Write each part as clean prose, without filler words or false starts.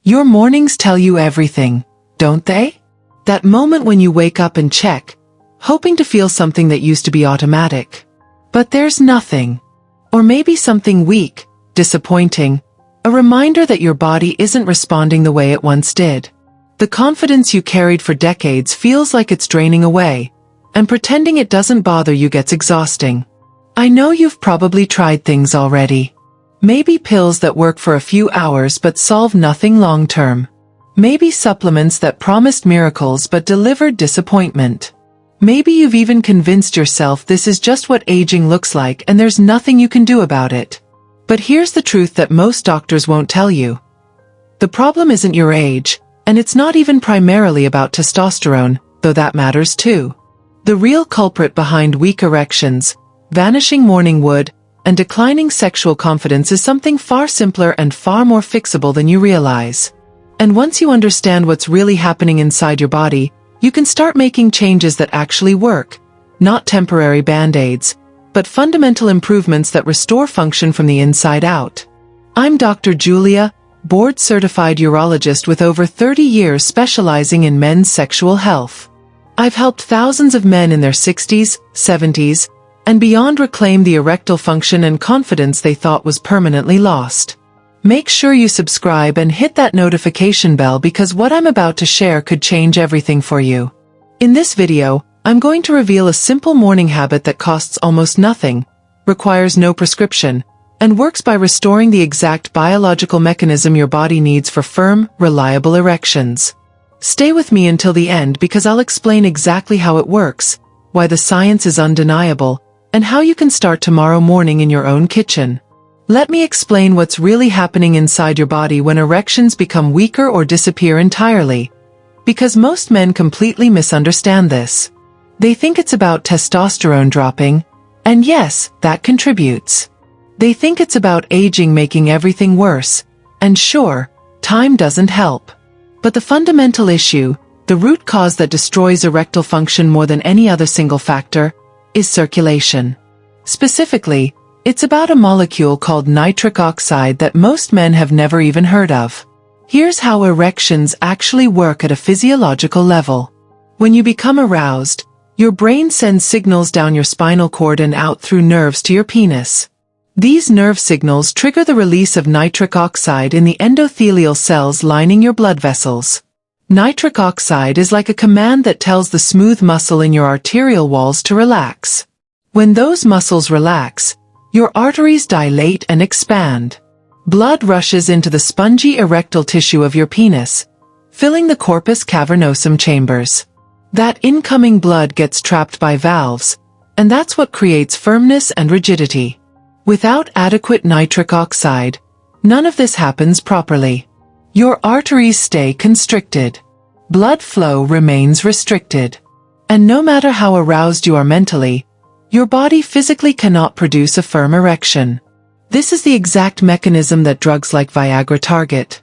Your mornings tell you everything, don't they? That moment when you wake up and check, hoping to feel something that used to be automatic. But there's nothing. Or maybe something weak, disappointing, a reminder that your body isn't responding the way it once did. The confidence you carried for decades feels like it's draining away, and pretending it doesn't bother you gets exhausting. I know you've probably tried things already. Maybe pills that work for a few hours but solve nothing long-term. Maybe supplements that promised miracles but delivered disappointment. Maybe you've even convinced yourself this is just what aging looks like and there's nothing you can do about it. But here's the truth that most doctors won't tell you. The problem isn't your age, and it's not even primarily about testosterone, though that matters too. The real culprit behind weak erections, vanishing morning wood, and declining sexual confidence is something far simpler and far more fixable than you realize. And once you understand what's really happening inside your body, you can start making changes that actually work, not temporary band-aids, but fundamental improvements that restore function from the inside out. I'm Dr. Julia, board-certified urologist with over 30 years specializing in men's sexual health. I've helped thousands of men in their 60s, 70s, and beyond reclaim the erectile function and confidence they thought was permanently lost. Make sure you subscribe and hit that notification bell because what I'm about to share could change everything for you. In this video, I'm going to reveal a simple morning habit that costs almost nothing, requires no prescription, and works by restoring the exact biological mechanism your body needs for firm, reliable erections. Stay with me until the end because I'll explain exactly how it works, why the science is undeniable, and how you can start tomorrow morning in your own kitchen. Let me explain what's really happening inside your body when erections become weaker or disappear entirely. Because most men completely misunderstand this. They think it's about testosterone dropping, and yes, that contributes. They think it's about aging making everything worse, and sure, time doesn't help. But the fundamental issue, the root cause that destroys erectile function more than any other single factor, is circulation. Specifically, it's about a molecule called nitric oxide that most men have never even heard of. Here's how erections actually work at a physiological level. When you become aroused, your brain sends signals down your spinal cord and out through nerves to your penis. These nerve signals trigger the release of nitric oxide in the endothelial cells lining your blood vessels. Nitric oxide is like a command that tells the smooth muscle in your arterial walls to relax. When those muscles relax, your arteries dilate and expand. Blood rushes into the spongy erectile tissue of your penis, filling the corpus cavernosum chambers. That incoming blood gets trapped by valves, and that's what creates firmness and rigidity. Without adequate nitric oxide, none of this happens properly. Your arteries stay constricted. Blood flow remains restricted. And no matter how aroused you are mentally, your body physically cannot produce a firm erection. This is the exact mechanism that drugs like Viagra target.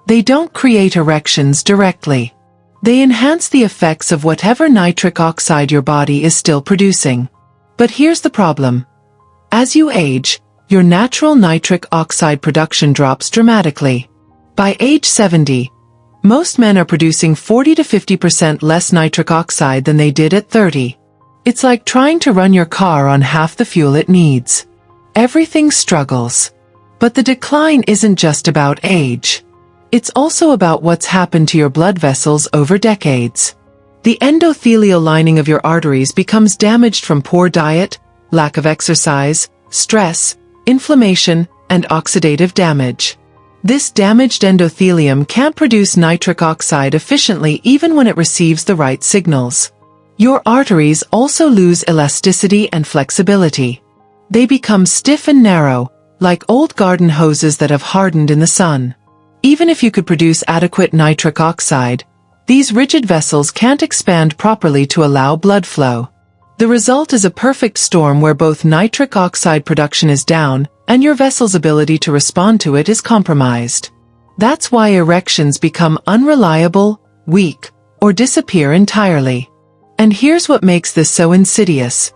They don't create erections directly. They enhance the effects of whatever nitric oxide your body is still producing. But here's the problem. As you age, your natural nitric oxide production drops dramatically. By age 70, most men are producing 40 to 50% less nitric oxide than they did at 30. It's like trying to run your car on half the fuel it needs. Everything struggles. But the decline isn't just about age. It's also about what's happened to your blood vessels over decades. The endothelial lining of your arteries becomes damaged from poor diet, lack of exercise, stress, inflammation, and oxidative damage. This damaged endothelium can't produce nitric oxide efficiently even when it receives the right signals. Your arteries also lose elasticity and flexibility. They become stiff and narrow, like old garden hoses that have hardened in the sun. Even if you could produce adequate nitric oxide, these rigid vessels can't expand properly to allow blood flow. The result is a perfect storm where both nitric oxide production is down, and your vessel's ability to respond to it is compromised. That's why erections become unreliable, weak, or disappear entirely. And here's what makes this so insidious.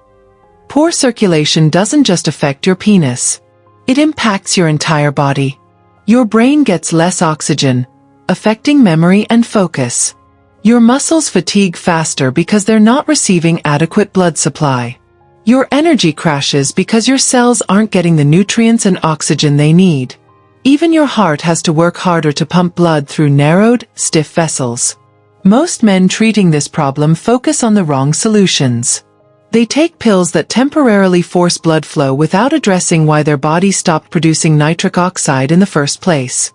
Poor circulation doesn't just affect your penis. It impacts your entire body. Your brain gets less oxygen, affecting memory and focus. Your muscles fatigue faster because they're not receiving adequate blood supply. Your energy crashes because your cells aren't getting the nutrients and oxygen they need. Even your heart has to work harder to pump blood through narrowed, stiff vessels. Most men treating this problem focus on the wrong solutions. They take pills that temporarily force blood flow without addressing why their body stopped producing nitric oxide in the first place.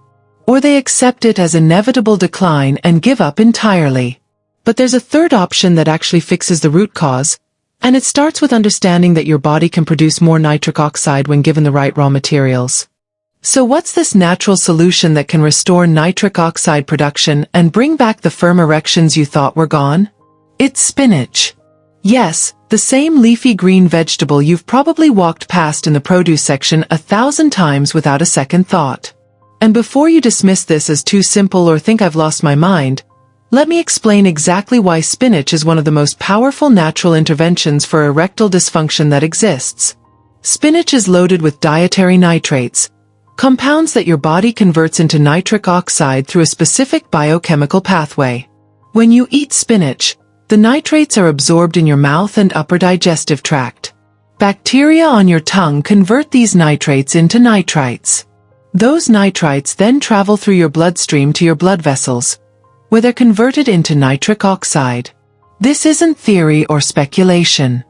Or they accept it as inevitable decline and give up entirely. But there's a third option that actually fixes the root cause, and it starts with understanding that your body can produce more nitric oxide when given the right raw materials. So what's this natural solution that can restore nitric oxide production and bring back the firm erections you thought were gone? It's spinach. Yes, the same leafy green vegetable you've probably walked past in the produce section 1,000 times without a second thought. And before you dismiss this as too simple or think I've lost my mind, let me explain exactly why spinach is one of the most powerful natural interventions for erectile dysfunction that exists. Spinach is loaded with dietary nitrates, compounds that your body converts into nitric oxide through a specific biochemical pathway. When you eat spinach, the nitrates are absorbed in your mouth and upper digestive tract. Bacteria on your tongue convert these nitrates into nitrites. Those nitrites then travel through your bloodstream to your blood vessels, where they're converted into nitric oxide. This isn't theory or speculation.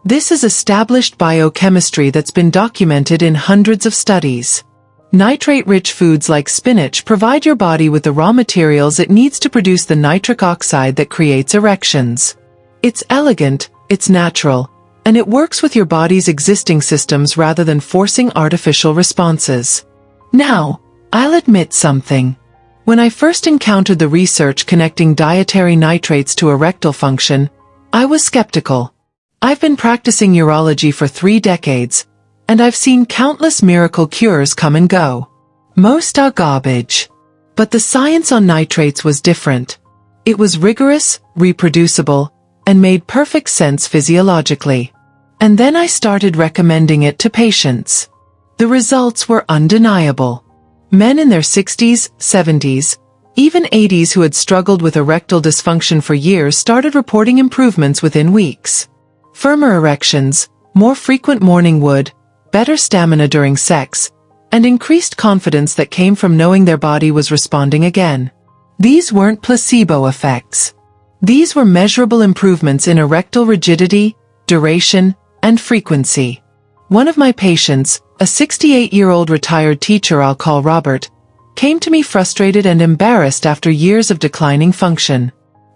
This is established biochemistry that's been documented in hundreds of studies. Nitrate-rich foods like spinach provide your body with the raw materials it needs to produce the nitric oxide that creates erections. It's elegant, it's natural, and it works with your body's existing systems rather than forcing artificial responses. Now, I'll admit something. When I first encountered the research connecting dietary nitrates to erectile function, I was skeptical. I've been practicing urology for 3 decades, and I've seen countless miracle cures come and go. Most are garbage. But the science on nitrates was different. It was rigorous, reproducible, and made perfect sense physiologically. And then I started recommending it to patients. The results were undeniable. Men in their 60s, 70s, even 80s who had struggled with erectile dysfunction for years started reporting improvements within weeks. Firmer erections, more frequent morning wood, better stamina during sex, and increased confidence that came from knowing their body was responding again. These weren't placebo effects. These were measurable improvements in erectile rigidity, duration, and frequency. One of my patients, a 68-year-old retired teacher I'll call Robert, came to me frustrated and embarrassed after years of declining function.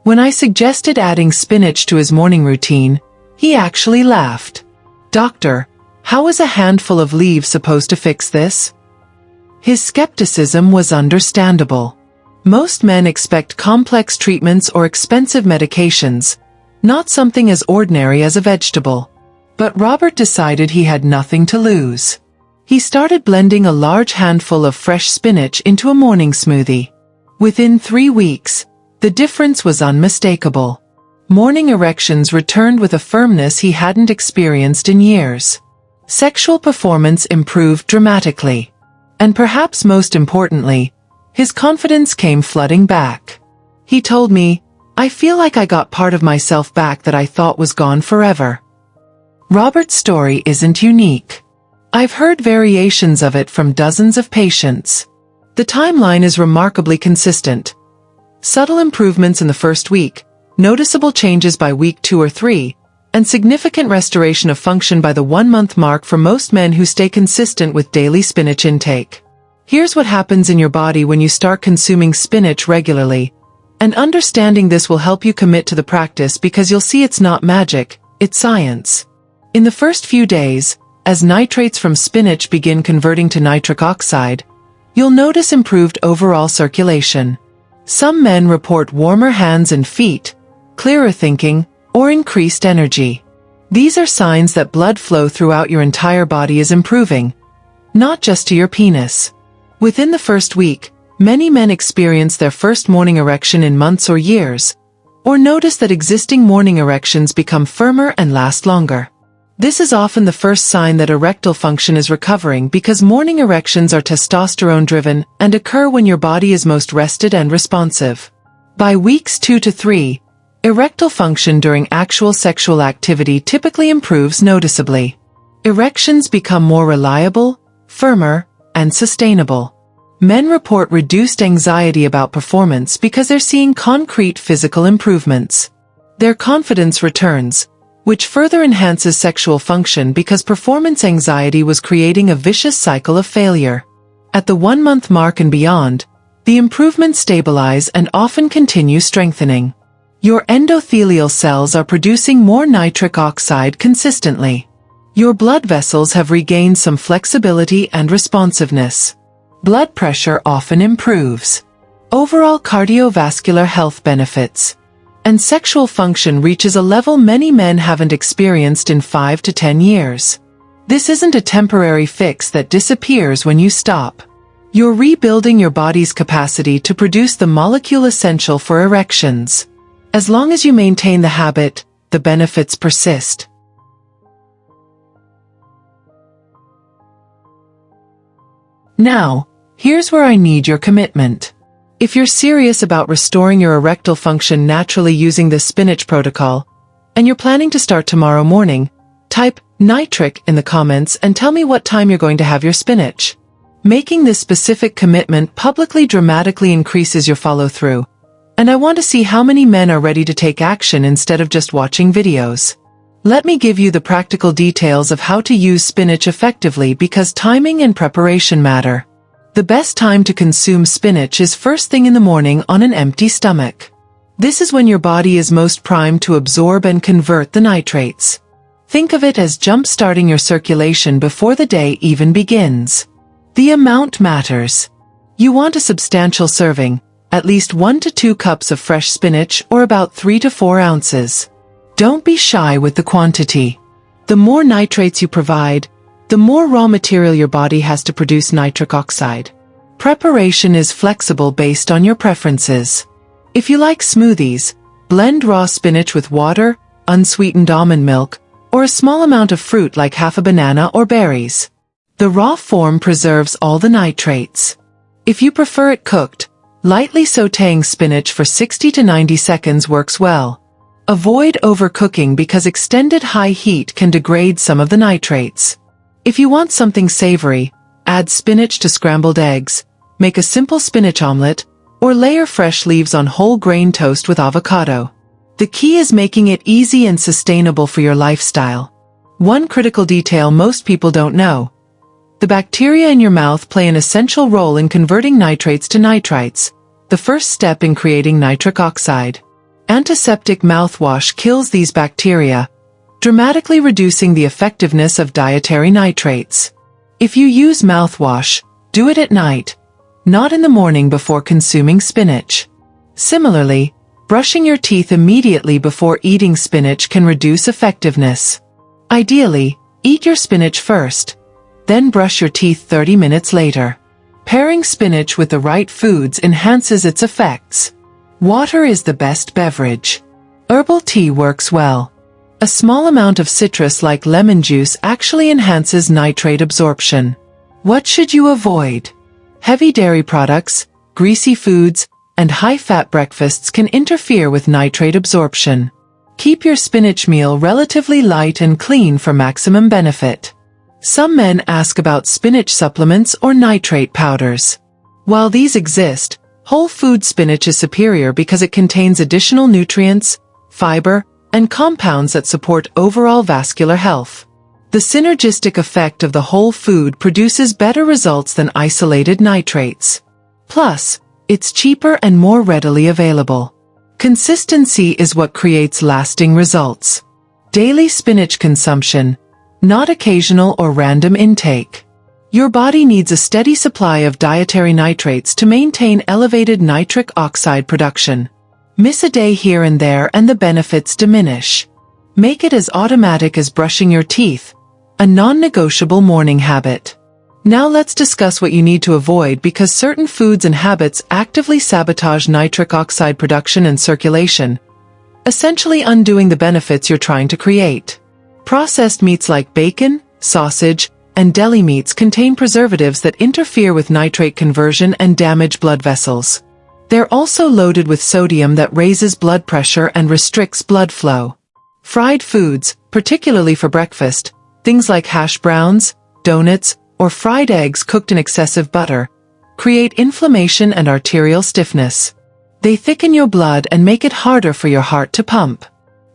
When I suggested adding spinach to his morning routine, he actually laughed. "Doctor, how is a handful of leaves supposed to fix this?" His skepticism was understandable. Most men expect complex treatments or expensive medications, not something as ordinary as a vegetable. But Robert decided he had nothing to lose. He started blending a large handful of fresh spinach into a morning smoothie. Within 3 weeks, the difference was unmistakable. Morning erections returned with a firmness he hadn't experienced in years. Sexual performance improved dramatically. And perhaps most importantly, his confidence came flooding back. He told me, "I feel like I got part of myself back that I thought was gone forever." Robert's story isn't unique. I've heard variations of it from dozens of patients. The timeline is remarkably consistent. Subtle improvements in the first week, noticeable changes by week 2 or 3, and significant restoration of function by the 1-month mark for most men who stay consistent with daily spinach intake. Here's what happens in your body when you start consuming spinach regularly, and understanding this will help you commit to the practice because you'll see it's not magic, it's science. In the first few days, as nitrates from spinach begin converting to nitric oxide, you'll notice improved overall circulation. Some men report warmer hands and feet, clearer thinking, or increased energy. These are signs that blood flow throughout your entire body is improving, not just to your penis. Within the first week, many men experience their first morning erection in months or years, or notice that existing morning erections become firmer and last longer. This is often the first sign that erectile function is recovering because morning erections are testosterone-driven and occur when your body is most rested and responsive. By weeks 2 to 3, erectile function during actual sexual activity typically improves noticeably. Erections become more reliable, firmer, and sustainable. Men report reduced anxiety about performance because they're seeing concrete physical improvements. Their confidence returns, which further enhances sexual function because performance anxiety was creating a vicious cycle of failure. At the 1-month mark and beyond, the improvements stabilize and often continue strengthening. Your endothelial cells are producing more nitric oxide consistently. Your blood vessels have regained some flexibility and responsiveness. Blood pressure often improves. Overall cardiovascular health benefits. And sexual function reaches a level many men haven't experienced in 5 to 10 years. This isn't a temporary fix that disappears when you stop. You're rebuilding your body's capacity to produce the molecule essential for erections. As long as you maintain the habit, the benefits persist. Now, here's where I need your commitment. If you're serious about restoring your erectile function naturally using the spinach protocol, and you're planning to start tomorrow morning, type nitric in the comments and tell me what time you're going to have your spinach. Making this specific commitment publicly dramatically increases your follow-through, and I want to see how many men are ready to take action instead of just watching videos. Let me give you the practical details of how to use spinach effectively because timing and preparation matter. The best time to consume spinach is first thing in the morning on an empty stomach. This is when your body is most primed to absorb and convert the nitrates. Think of it as jump-starting your circulation before the day even begins. The amount matters. You want a substantial serving, at least 1 to 2 cups of fresh spinach or about 3 to 4 ounces. Don't be shy with the quantity. The more nitrates you provide, the more raw material your body has to produce nitric oxide. Preparation is flexible based on your preferences. If you like smoothies, blend raw spinach with water, unsweetened almond milk, or a small amount of fruit like half a banana or berries. The raw form preserves all the nitrates. If you prefer it cooked, lightly sautéing spinach for 60 to 90 seconds works well. Avoid overcooking because extended high heat can degrade some of the nitrates. If you want something savory, add spinach to scrambled eggs, make a simple spinach omelet, or layer fresh leaves on whole grain toast with avocado. The key is making it easy and sustainable for your lifestyle. One critical detail most people don't know. The bacteria in your mouth play an essential role in converting nitrates to nitrites, the first step in creating nitric oxide. Antiseptic mouthwash kills these bacteria, dramatically reducing the effectiveness of dietary nitrates. If you use mouthwash, do it at night, not in the morning before consuming spinach. Similarly, brushing your teeth immediately before eating spinach can reduce effectiveness. Ideally, eat your spinach first, then brush your teeth 30 minutes later. Pairing spinach with the right foods enhances its effects. Water is the best beverage. Herbal tea works well. A small amount of citrus like lemon juice actually enhances nitrate absorption. What should you avoid? Heavy dairy products, greasy foods, and high-fat breakfasts can interfere with nitrate absorption. Keep your spinach meal relatively light and clean for maximum benefit. Some men ask about spinach supplements or nitrate powders. While these exist, whole food spinach is superior because it contains additional nutrients, fiber, and compounds that support overall vascular health. The synergistic effect of the whole food produces better results than isolated nitrates. Plus, it's cheaper and more readily available. Consistency is what creates lasting results. Daily spinach consumption, not occasional or random intake. Your body needs a steady supply of dietary nitrates to maintain elevated nitric oxide production. Miss a day here and there and the benefits diminish. Make it as automatic as brushing your teeth, a non-negotiable morning habit. Now let's discuss what you need to avoid because certain foods and habits actively sabotage nitric oxide production and circulation, essentially undoing the benefits you're trying to create. Processed meats like bacon, sausage, and deli meats contain preservatives that interfere with nitrate conversion and damage blood vessels. They're also loaded with sodium that raises blood pressure and restricts blood flow. Fried foods, particularly for breakfast, things like hash browns, donuts, or fried eggs cooked in excessive butter, create inflammation and arterial stiffness. They thicken your blood and make it harder for your heart to pump.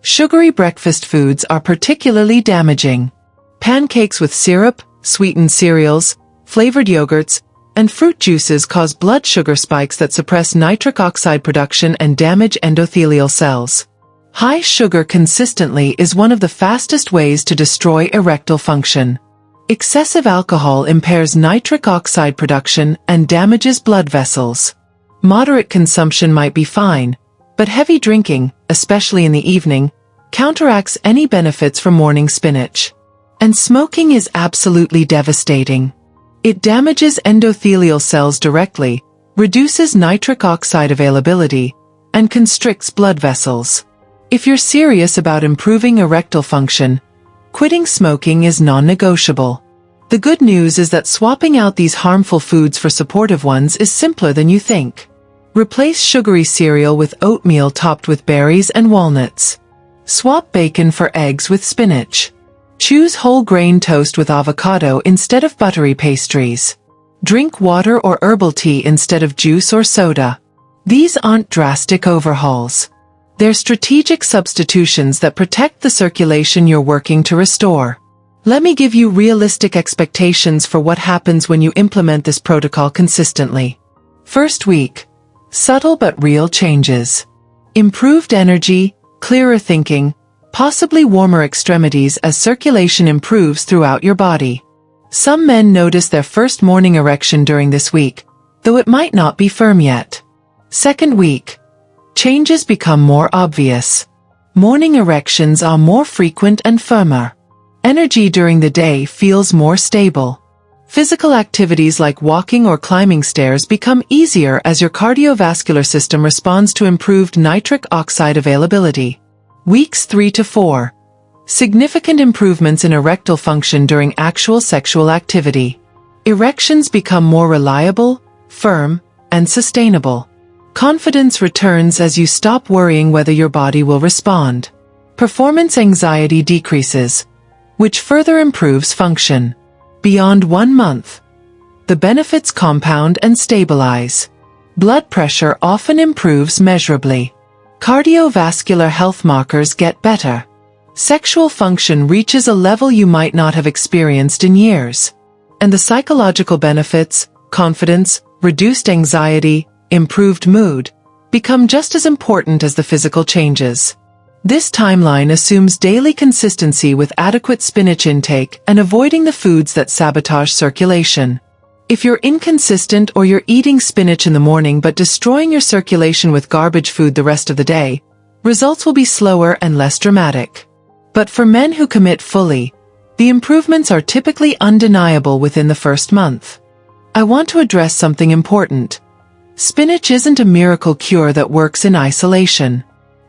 Sugary breakfast foods are particularly damaging. Pancakes with syrup, sweetened cereals, flavored yogurts, and fruit juices cause blood sugar spikes that suppress nitric oxide production and damage endothelial cells. High sugar consistently is one of the fastest ways to destroy erectile function. Excessive alcohol impairs nitric oxide production and damages blood vessels. Moderate consumption might be fine, but heavy drinking, especially in the evening, counteracts any benefits from morning spinach. And smoking is absolutely devastating. It damages endothelial cells directly, reduces nitric oxide availability, and constricts blood vessels. If you're serious about improving erectile function, quitting smoking is non-negotiable. The good news is that swapping out these harmful foods for supportive ones is simpler than you think. Replace sugary cereal with oatmeal topped with berries and walnuts. Swap bacon for eggs with spinach. Choose whole grain toast with avocado instead of buttery pastries. Drink water or herbal tea instead of juice or soda. These aren't drastic overhauls. They're strategic substitutions that protect the circulation you're working to restore. Let me give you realistic expectations for what happens when you implement this protocol consistently. First week. Subtle but real changes. Improved energy, clearer thinking, possibly warmer extremities as circulation improves throughout your body. Some men notice their first morning erection during this week, though it might not be firm yet. Second week. Changes become more obvious. Morning erections are more frequent and firmer. Energy during the day feels more stable. Physical activities like walking or climbing stairs become easier as your cardiovascular system responds to improved nitric oxide availability. Weeks 3 to 4. Significant improvements in erectile function during actual sexual activity. Erections become more reliable, firm, and sustainable. Confidence returns as you stop worrying whether your body will respond. Performance anxiety decreases, which further improves function. Beyond 1 month. The benefits compound and stabilize. Blood pressure often improves measurably. Cardiovascular health markers get better. Sexual function reaches a level you might not have experienced in years. And the psychological benefits, confidence, reduced anxiety, improved mood, become just as important as the physical changes. This timeline assumes daily consistency with adequate spinach intake and avoiding the foods that sabotage circulation. If you're inconsistent or you're eating spinach in the morning but destroying your circulation with garbage food the rest of the day, results will be slower and less dramatic. But for men who commit fully, the improvements are typically undeniable within the first month. I want to address something important. Spinach isn't a miracle cure that works in isolation.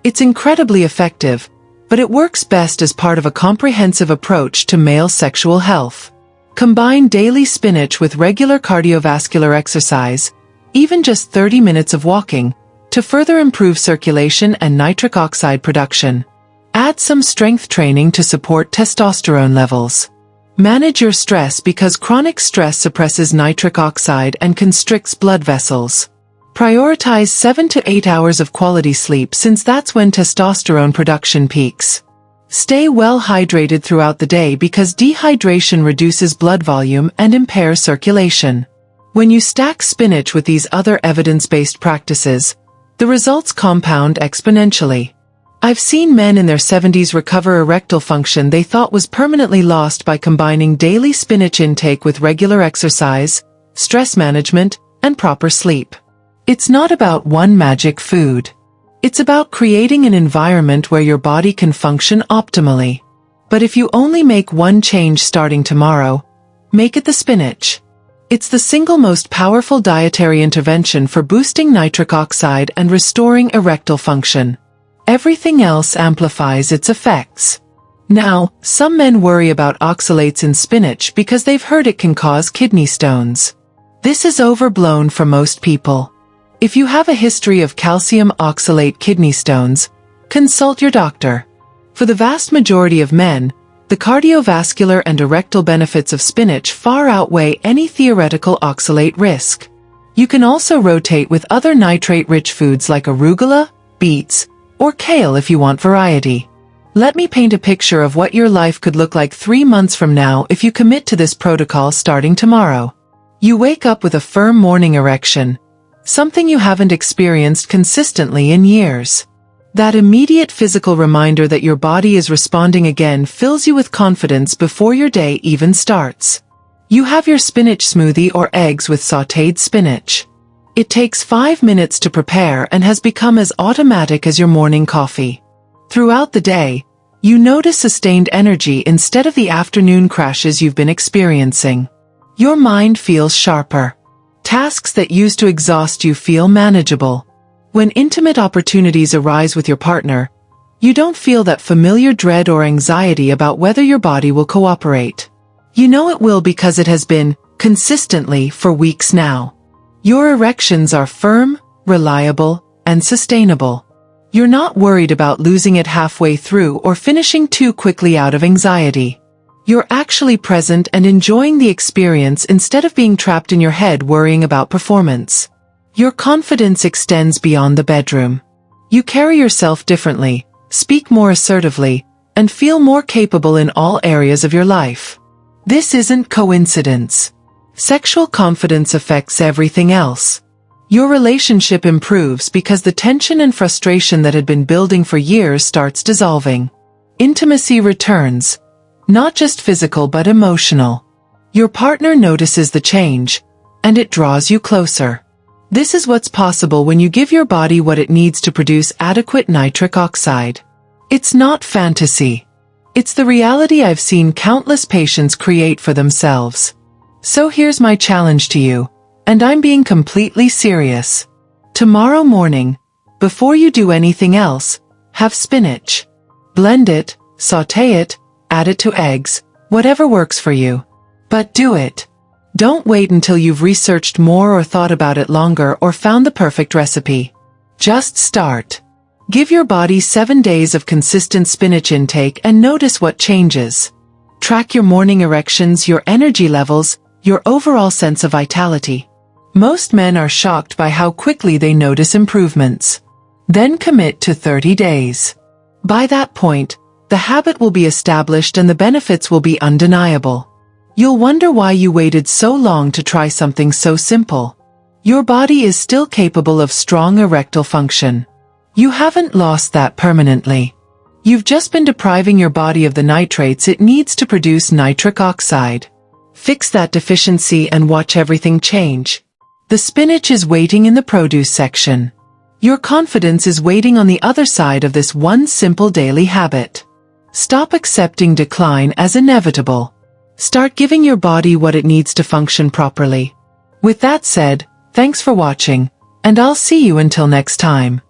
It's incredibly effective, but it works best as part of a comprehensive approach to male sexual health. Combine daily spinach with regular cardiovascular exercise, even just 30 minutes of walking, to further improve circulation and nitric oxide production. Add some strength training to support testosterone levels. Manage your stress because chronic stress suppresses nitric oxide and constricts blood vessels. Prioritize 7 to 8 hours of quality sleep since that's when testosterone production peaks. Stay well hydrated throughout the day because dehydration reduces blood volume and impairs circulation. When you stack spinach with these other evidence-based practices, the results compound exponentially. I've seen men in their 70s recover erectile function they thought was permanently lost by combining daily spinach intake with regular exercise, stress management, and proper sleep. It's not about one magic food. It's about creating an environment where your body can function optimally. But if you only make one change starting tomorrow, make it the spinach. It's the single most powerful dietary intervention for boosting nitric oxide and restoring erectile function. Everything else amplifies its effects. Now, some men worry about oxalates in spinach because they've heard it can cause kidney stones. This is overblown for most people. If you have a history of calcium oxalate kidney stones, consult your doctor. For the vast majority of men, the cardiovascular and erectile benefits of spinach far outweigh any theoretical oxalate risk. You can also rotate with other nitrate-rich foods like arugula, beets, or kale if you want variety. Let me paint a picture of what your life could look like 3 months from now if you commit to this protocol starting tomorrow. You wake up with a firm morning erection, something you haven't experienced consistently in years. That immediate physical reminder that your body is responding again fills you with confidence before your day even starts. You have your spinach smoothie or eggs with sautéed spinach. It takes 5 minutes to prepare and has become as automatic as your morning coffee. Throughout the day, you notice sustained energy instead of the afternoon crashes you've been experiencing. Your mind feels sharper. Tasks that used to exhaust you feel manageable. When intimate opportunities arise with your partner, you don't feel that familiar dread or anxiety about whether your body will cooperate. You know it will because it has been, consistently, for weeks now. Your erections are firm, reliable, and sustainable. You're not worried about losing it halfway through or finishing too quickly out of anxiety. You're actually present and enjoying the experience instead of being trapped in your head worrying about performance. Your confidence extends beyond the bedroom. You carry yourself differently, speak more assertively, and feel more capable in all areas of your life. This isn't coincidence. Sexual confidence affects everything else. Your relationship improves because the tension and frustration that had been building for years starts dissolving. Intimacy returns, not just physical but emotional. Your partner notices the change, and it draws you closer. This is what's possible when you give your body what it needs to produce adequate nitric oxide. It's not fantasy. It's the reality I've seen countless patients create for themselves. So here's my challenge to you, and I'm being completely serious. Tomorrow morning, before you do anything else, have spinach. Blend it, sauté it, add it to eggs, whatever works for you. But do it. Don't wait until you've researched more or thought about it longer or found the perfect recipe. Just start. Give your body 7 days of consistent spinach intake and notice what changes. Track your morning erections, your energy levels, your overall sense of vitality. Most men are shocked by how quickly they notice improvements. Then commit to 30 days. By that point, the habit will be established and the benefits will be undeniable. You'll wonder why you waited so long to try something so simple. Your body is still capable of strong erectile function. You haven't lost that permanently. You've just been depriving your body of the nitrates it needs to produce nitric oxide. Fix that deficiency and watch everything change. The spinach is waiting in the produce section. Your confidence is waiting on the other side of this one simple daily habit. Stop accepting decline as inevitable. Start giving your body what it needs to function properly. With that said, thanks for watching, and I'll see you until next time.